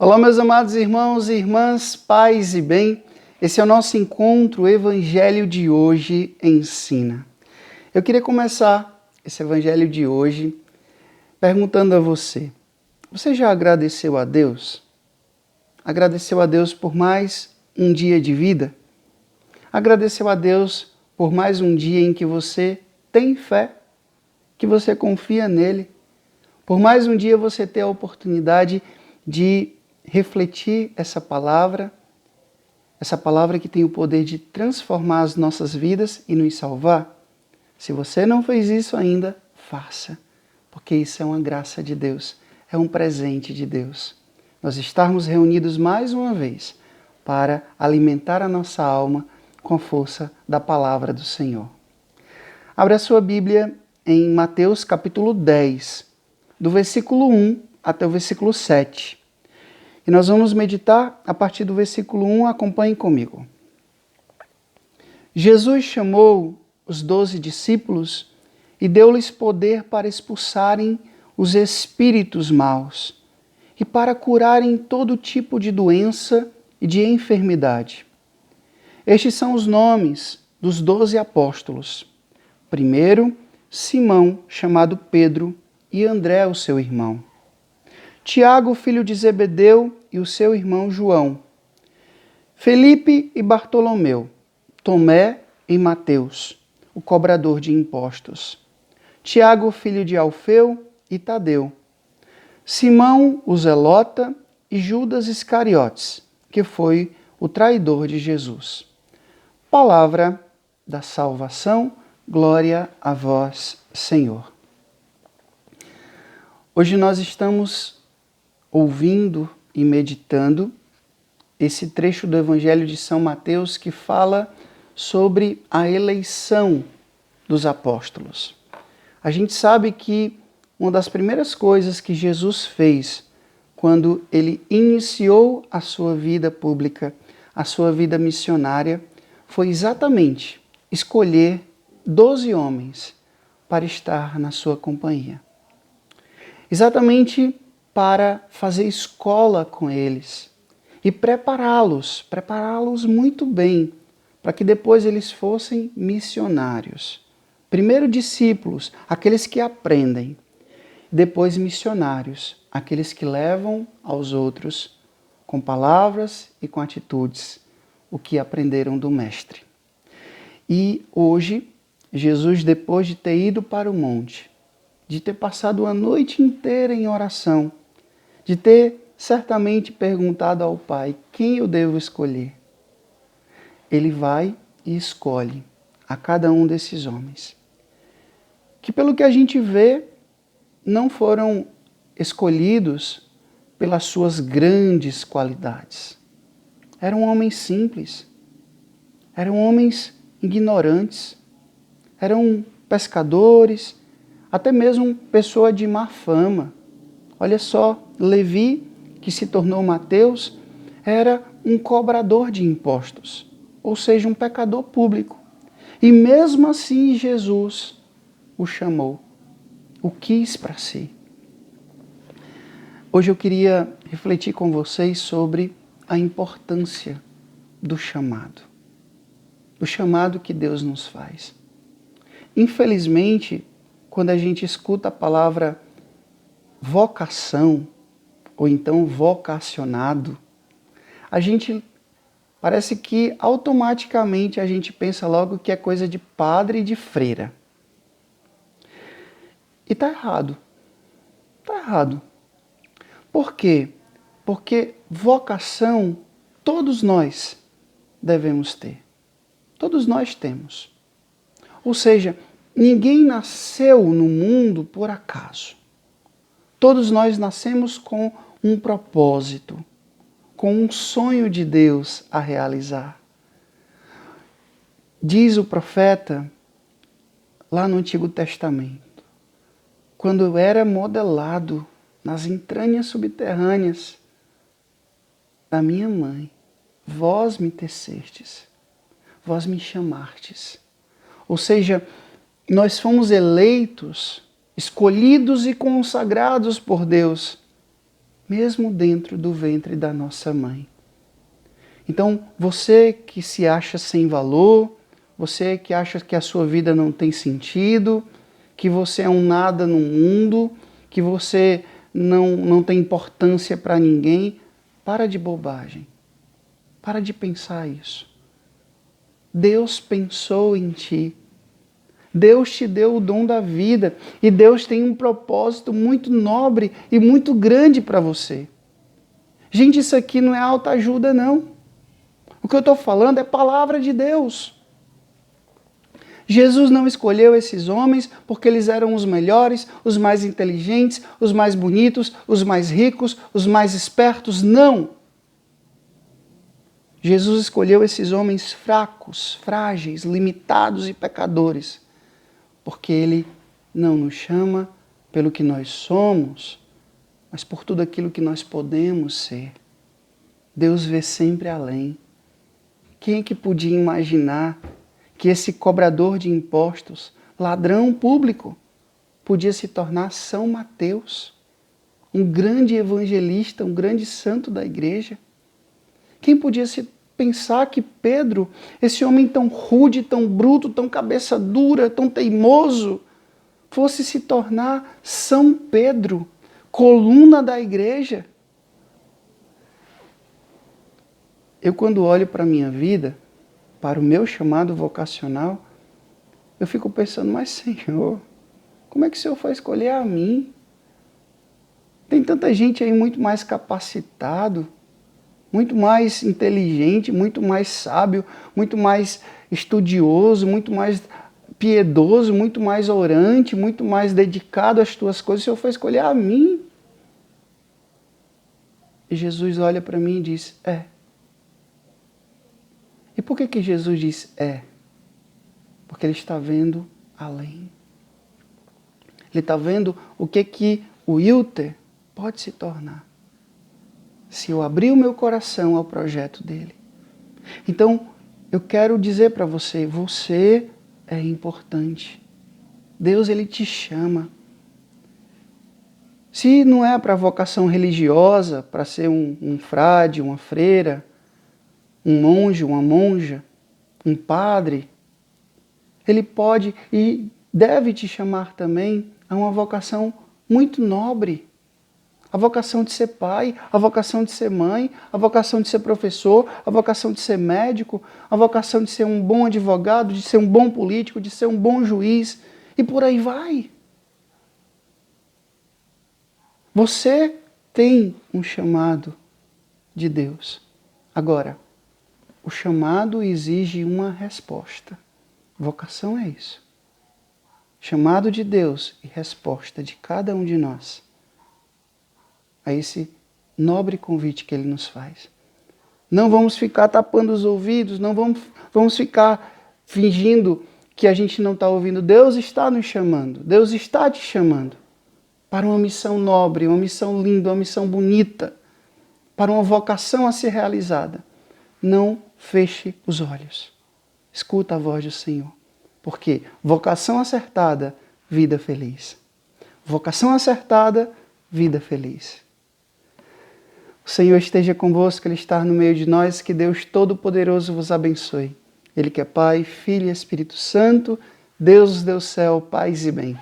Olá, meus amados irmãos e irmãs, paz e bem. Esse é o nosso encontro, o Evangelho de hoje ensina. Eu queria começar esse Evangelho de hoje perguntando a você: você já agradeceu a Deus? Agradeceu a Deus por mais um dia de vida? Agradeceu a Deus por mais um dia em que você tem fé, que você confia nele? Por mais um dia você ter a oportunidade de refletir essa palavra que tem o poder de transformar as nossas vidas e nos salvar? Se você não fez isso ainda, faça, porque isso é uma graça de Deus, é um presente de Deus. Nós estarmos reunidos mais uma vez para alimentar a nossa alma com a força da palavra do Senhor. Abra a sua Bíblia em Mateus capítulo 10, do versículo 1 até o versículo 7. E nós vamos meditar a partir do versículo 1, acompanhe comigo. Jesus chamou os 12 discípulos e deu-lhes poder para expulsarem os espíritos maus e para curarem todo tipo de doença e de enfermidade. Estes são os nomes dos 12 apóstolos. Primeiro, Simão, chamado Pedro, e André, o seu irmão. Tiago, filho de Zebedeu, e o seu irmão João. Felipe e Bartolomeu. Tomé e Mateus, o cobrador de impostos. Tiago, filho de Alfeu, e Tadeu. Simão, o zelota, e Judas Iscariotes, que foi o traidor de Jesus. Palavra da salvação, glória a vós, Senhor. Hoje nós estamos ouvindo e meditando esse trecho do Evangelho de São Mateus que fala sobre a eleição dos apóstolos. A gente sabe que uma das primeiras coisas que Jesus fez quando ele iniciou a sua vida pública, a sua vida missionária, foi exatamente escolher 12 homens para estar na sua companhia. Exatamente para fazer escola com eles e prepará-los muito bem, para que depois eles fossem missionários. Primeiro discípulos, aqueles que aprendem, depois missionários, aqueles que levam aos outros com palavras e com atitudes o que aprenderam do Mestre. E hoje, Jesus, depois de ter ido para o monte, de ter passado a noite inteira em oração, de ter certamente perguntado ao Pai quem eu devo escolher, ele vai e escolhe a cada um desses homens, que pelo que a gente vê, não foram escolhidos pelas suas grandes qualidades. Eram homens simples, eram homens ignorantes, eram pescadores, até mesmo pessoa de má fama. Olha só, Levi, que se tornou Mateus, era um cobrador de impostos, ou seja, um pecador público. E mesmo assim Jesus o chamou, o quis para si. Hoje eu queria refletir com vocês sobre a importância do chamado que Deus nos faz. Infelizmente, quando a gente escuta a palavra vocação, ou então vocacionado, a gente parece que automaticamente a gente pensa logo que é coisa de padre e de freira. E está errado. Está errado. Por quê? Porque vocação todos nós devemos ter. Todos nós temos. Ou seja, ninguém nasceu no mundo por acaso. Todos nós nascemos com um propósito, com um sonho de Deus a realizar. Diz o profeta lá no Antigo Testamento: quando eu era modelado nas entranhas subterrâneas da minha mãe, vós me tecestes, vós me chamastes. Ou seja, nós fomos eleitos, escolhidos e consagrados por Deus mesmo dentro do ventre da nossa mãe. Então, você que se acha sem valor, você que acha que a sua vida não tem sentido, que você é um nada no mundo, que você não tem importância para ninguém, para de bobagem. Para de pensar isso. Deus pensou em ti. Deus te deu o dom da vida e Deus tem um propósito muito nobre e muito grande para você. Gente, isso aqui não é autoajuda, não. O que eu estou falando é palavra de Deus. Jesus não escolheu esses homens porque eles eram os melhores, os mais inteligentes, os mais bonitos, os mais ricos, os mais espertos. Não! Jesus escolheu esses homens fracos, frágeis, limitados e pecadores, porque Ele não nos chama pelo que nós somos, mas por tudo aquilo que nós podemos ser. Deus vê sempre além. Quem é que podia imaginar que esse cobrador de impostos, ladrão público, podia se tornar São Mateus, um grande evangelista, um grande santo da igreja? Quem podia se pensar que Pedro, esse homem tão rude, tão bruto, tão cabeça dura, tão teimoso, fosse se tornar São Pedro, coluna da igreja? Eu, quando olho para a minha vida, para o meu chamado vocacional, eu fico pensando, mas Senhor, como é que o Senhor foi escolher a mim? Tem tanta gente aí muito mais capacitado, muito mais inteligente, muito mais sábio, muito mais estudioso, muito mais piedoso, muito mais orante, muito mais dedicado às tuas coisas. O Senhor foi escolher a mim. E Jesus olha para mim e diz, E por que Jesus diz Porque Ele está vendo além. Ele está vendo o que o Wilter pode se tornar se eu abrir o meu coração ao projeto dele. Então, eu quero dizer para você, você é importante. Deus, Ele te chama. Se não é para vocação religiosa, para ser um frade, uma freira, um monge, uma monja, um padre, Ele pode e deve te chamar também a uma vocação muito nobre. A vocação de ser pai, a vocação de ser mãe, a vocação de ser professor, a vocação de ser médico, a vocação de ser um bom advogado, de ser um bom político, de ser um bom juiz, e por aí vai. Você tem um chamado de Deus. Agora, o chamado exige uma resposta. Vocação é isso. Chamado de Deus e resposta de cada um de nós a esse nobre convite que Ele nos faz. Não vamos ficar tapando os ouvidos, não vamos ficar fingindo que a gente não está ouvindo. Deus está nos chamando, Deus está te chamando para uma missão nobre, uma missão linda, uma missão bonita, para uma vocação a ser realizada. Não feche os olhos. Escuta a voz do Senhor. Porque vocação acertada, vida feliz. Vocação acertada, vida feliz. O Senhor esteja convosco, Ele está no meio de nós, que Deus Todo-Poderoso vos abençoe. Ele que é Pai, Filho e Espírito Santo, Deus do céu, paz e bem.